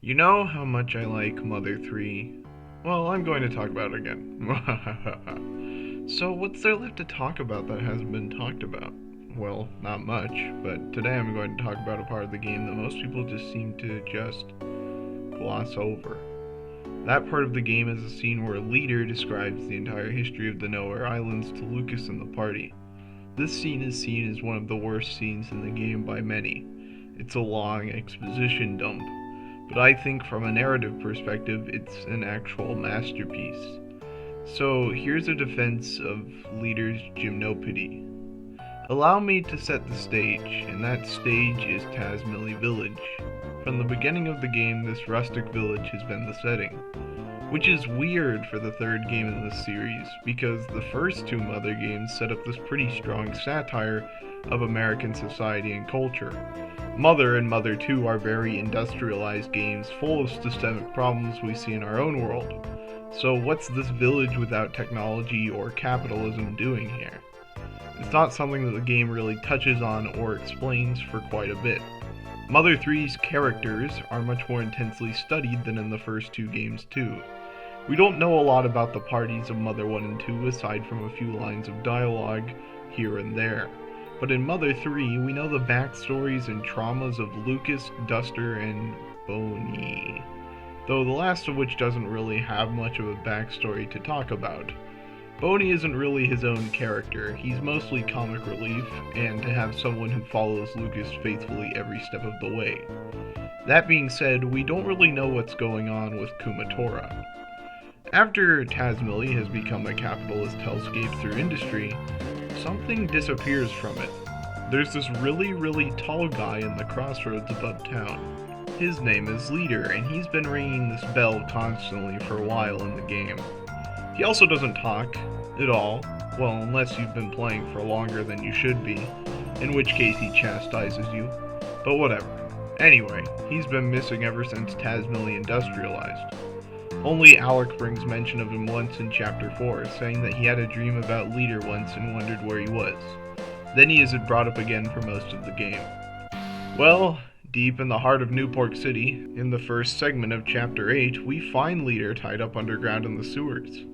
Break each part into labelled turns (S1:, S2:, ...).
S1: You know how much I like Mother 3? Well, I'm going to talk about it again. So, what's there left to talk about that hasn't been talked about? Well, not much, but today I'm going to talk about a part of the game that most people just seem to just gloss over. That part of the game is a scene where a leader describes the entire history of the Nowhere Islands to Lucas and the party. This scene is seen as one of the worst scenes in the game by many. It's a long exposition dump, but I think from a narrative perspective, it's an actual masterpiece. So here's a defense of Leader's Gymnopedie. Allow me to set the stage, and that stage is Tasmilly Village. From the beginning of the game, this rustic village has been the setting, which is weird for the third game in this series, because the first two Mother games set up this pretty strong satire of American society and culture. Mother and Mother 2 are very industrialized games full of systemic problems we see in our own world. So what's this village without technology or capitalism doing here? It's not something that the game really touches on or explains for quite a bit. Mother 3's characters are much more intensely studied than in the first two games too. We don't know a lot about the parties of Mother 1 and 2 aside from a few lines of dialogue here and there. But in Mother 3, we know the backstories and traumas of Lucas, Duster, and Boney, though the last of which doesn't really have much of a backstory to talk about. Boney isn't really his own character, he's mostly comic relief, and to have someone who follows Lucas faithfully every step of the way. That being said, we don't really know what's going on with Kumatora. After Tasmilly has become a capitalist hellscape through industry, something disappears from it. There's this really tall guy in the crossroads above town. His name is Leader, and he's been ringing this bell constantly for a while in the game. He also doesn't talk at all, well, unless you've been playing for longer than you should be, in which case he chastises you, but whatever. Anyway, he's been missing ever since Tasmilly industrialized. Only Alec brings mention of him once in Chapter 4, saying that he had a dream about Leader once and wondered where he was. Then he isn't brought up again for most of the game. Well, deep in the heart of Newport City, in the first segment of Chapter 8, we find Leader tied up underground in the sewers.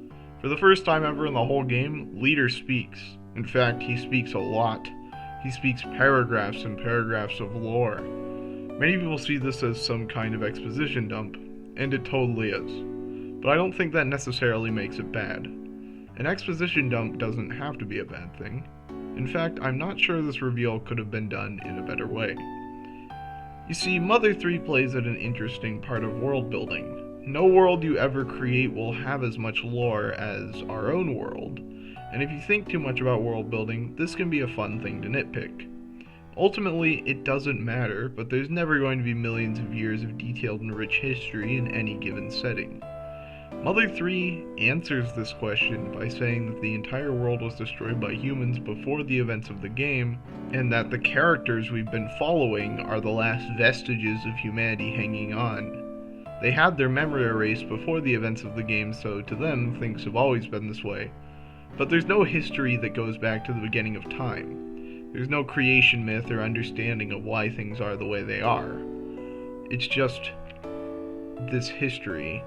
S1: For the first time ever in the whole game, Leader speaks. In fact, he speaks a lot. He speaks paragraphs and paragraphs of lore. Many people see this as some kind of exposition dump, and it totally is. But I don't think that necessarily makes it bad. An exposition dump doesn't have to be a bad thing. In fact, I'm not sure this reveal could have been done in a better way. You see, Mother 3 plays at an interesting part of world building. No world you ever create will have as much lore as our own world, and if you think too much about world building, this can be a fun thing to nitpick. Ultimately, it doesn't matter, but there's never going to be millions of years of detailed and rich history in any given setting. Mother 3 answers this question by saying that the entire world was destroyed by humans before the events of the game, and that the characters we've been following are the last vestiges of humanity hanging on. They had their memory erased before the events of the game, so to them, things have always been this way. But there's no history that goes back to the beginning of time. There's no creation myth or understanding of why things are the way they are. It's just this history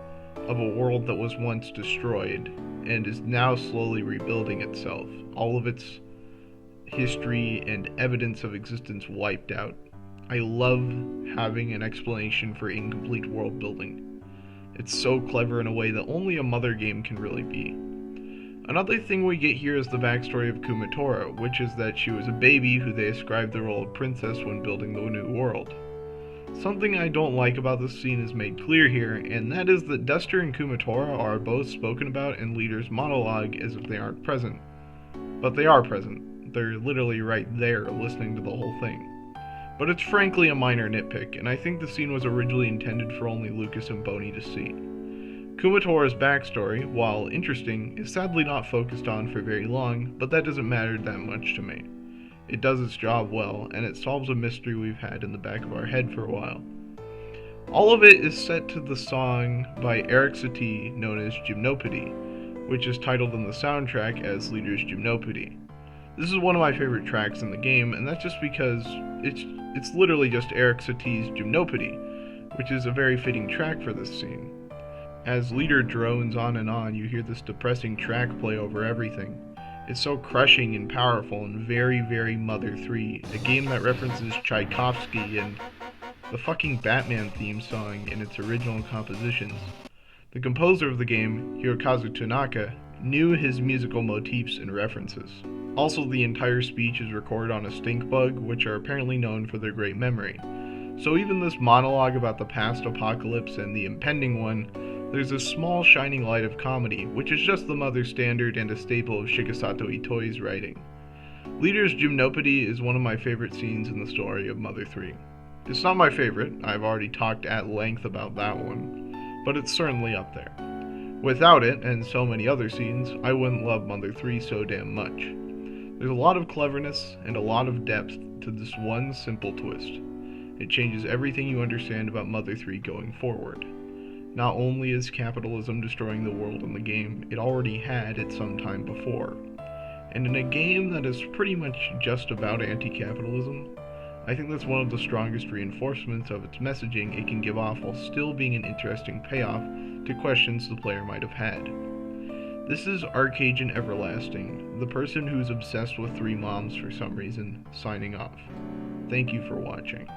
S1: of a world that was once destroyed and is now slowly rebuilding itself. All of its history and evidence of existence wiped out. I love having an explanation for incomplete world building. It's so clever in a way that only a Mother game can really be. Another thing we get here is the backstory of Kumatora, which is that she was a baby who they ascribed the role of princess when building the new world. Something I don't like about this scene is made clear here, and that is that Duster and Kumatora are both spoken about in Leader's monologue as if they aren't present. But they are present. They're literally right there listening to the whole thing. But it's frankly a minor nitpick, and I think the scene was originally intended for only Lucas and Boney to see. Kumatora's backstory, while interesting, is sadly not focused on for very long, but that doesn't matter that much to me. It does its job well, and it solves a mystery we've had in the back of our head for a while. All of it is set to the song by Eric Satie known as Gymnopedie, which is titled in the soundtrack as Leader's Gymnopedie. This is one of my favorite tracks in the game, and that's just because it's literally just Eric Satie's Gymnopedie, which is a very fitting track for this scene. As Leader drones on, you hear this depressing track play over everything. It's so crushing and powerful and very, very Mother 3, a game that references Tchaikovsky and the fucking Batman theme song in its original compositions. The composer of the game, Hirokazu Tanaka, knew his musical motifs and references. Also, the entire speech is recorded on a stink bug, which are apparently known for their great memory. So even this monologue about the past apocalypse and the impending one, there's a small shining light of comedy, which is just the Mother standard and a staple of Shikasato Itoi's writing. Leader's Gymnopedie is one of my favorite scenes in the story of Mother 3. It's not my favorite, I've already talked at length about that one, but it's certainly up there. Without it, and so many other scenes, I wouldn't love Mother 3 so damn much. There's a lot of cleverness and a lot of depth to this one simple twist. It changes everything you understand about Mother 3 going forward. Not only is capitalism destroying the world in the game, it already had at some time before. And in a game that is pretty much just about anti-capitalism, I think that's one of the strongest reinforcements of its messaging it can give off while still being an interesting payoff to questions the player might have had. This is Arcagent Everlasting, the person who's obsessed with 3 moms for some reason, signing off. Thank you for watching.